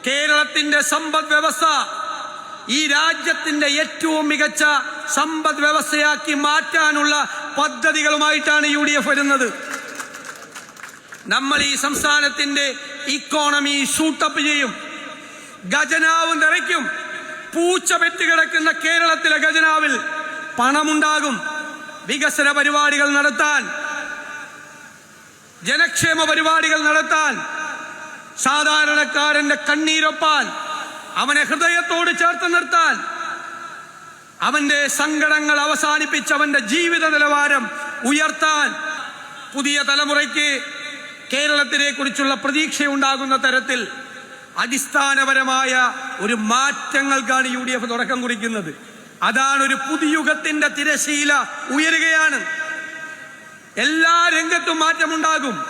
കേരളത്തിന്റെ സമ്പദ് വ്യവസ്ഥ ഈ രാജ്യത്തിന്റെ ഏറ്റവും മികച്ച സമ്പദ് വ്യവസ്ഥയാക്കി മാറ്റാനുള്ള പദ്ധതികളുമായിട്ടാണ് UDF വരുന്നത്. നമ്മൾ ഈ സംസ്ഥാനത്തിന്റെ ഇക്കോണമി ഷൂട്ടപ്പ് ചെയ്യും, ഖജനാവ് നിറയ്ക്കും. പൂച്ച പെറ്റുകിടക്കുന്ന കേരളത്തിലെ ഖജനാവിൽ പണമുണ്ടാകും. വികസന പരിപാടികൾ നടത്താൻ, ജനക്ഷേമ പരിപാടികൾ നടത്താൻ, സാധാരണക്കാരന്റെ കണ്ണീരൊപ്പാൻ, അവനെ ഹൃദയത്തോട് ചേർത്ത് നിർത്താൻ, അവന്റെ സങ്കടങ്ങൾ അവസാനിപ്പിച്ച് അവന്റെ ജീവിത നിലവാരം ഉയർത്താൻ, പുതിയ തലമുറയ്ക്ക് കേരളത്തിനെ കുറിച്ചുള്ള പ്രതീക്ഷയുണ്ടാകുന്ന തരത്തിൽ അടിസ്ഥാനപരമായ ഒരു മാറ്റങ്ങൾക്കാണ് UDF തുടക്കം കുറിക്കുന്നത്. അതാണ് ഒരു പുതുയുഗത്തിന്റെ തിരശീല ഉയരുകയാണ്. എല്ലാ രംഗത്തും മാറ്റമുണ്ടാകും.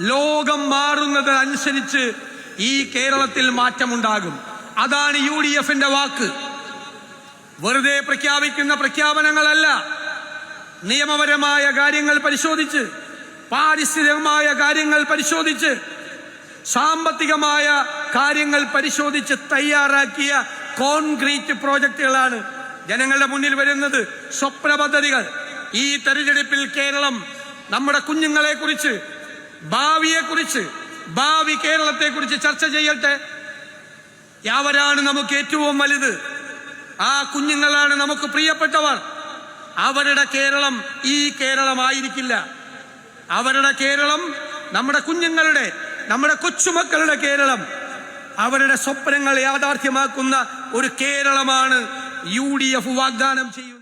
ലോകം മാറുന്നതനുസരിച്ച് ഈ കേരളത്തിൽ മാറ്റമുണ്ടാകും. അതാണ് UDFന്റെ വാക്ക്. വെറുതെ പ്രഖ്യാപിക്കുന്ന പ്രഖ്യാപനങ്ങളല്ല. നിയമപരമായ കാര്യങ്ങൾ പരിശോധിച്ച്, പാരിസ്ഥിതികമായ കാര്യങ്ങൾ പരിശോധിച്ച്, സാമ്പത്തികമായ കാര്യങ്ങൾ പരിശോധിച്ച് തയ്യാറാക്കിയ കോൺക്രീറ്റ് പ്രോജക്റ്റുകളാണ് ജനങ്ങളുടെ മുന്നിൽ വരുന്നത്. സ്വപ്ന പദ്ധതികൾ. ഈ തെരഞ്ഞെടുപ്പിൽ കേരളം നമ്മുടെ കുഞ്ഞുങ്ങളെ കുറിച്ച്, ഭാവിയെക്കുറിച്ച്, ഭാവി കേരളത്തെ കുറിച്ച് ചർച്ച ചെയ്യട്ടെ. അവരാണ് നമുക്ക് ഏറ്റവും വലുത്. ആ കുഞ്ഞുങ്ങളാണ് നമുക്ക് പ്രിയപ്പെട്ടവർ. അവരുടെ കേരളം ഈ കേരളമായിരിക്കില്ല. അവരുടെ കേരളം നമ്മുടെ കുഞ്ഞുങ്ങളുടെ, നമ്മുടെ കൊച്ചുമക്കളുടെ കേരളം, അവരുടെ സ്വപ്നങ്ങൾ യാഥാർത്ഥ്യമാക്കുന്ന ഒരു കേരളമാണ് UDF വാഗ്ദാനം ചെയ്യുന്നത്.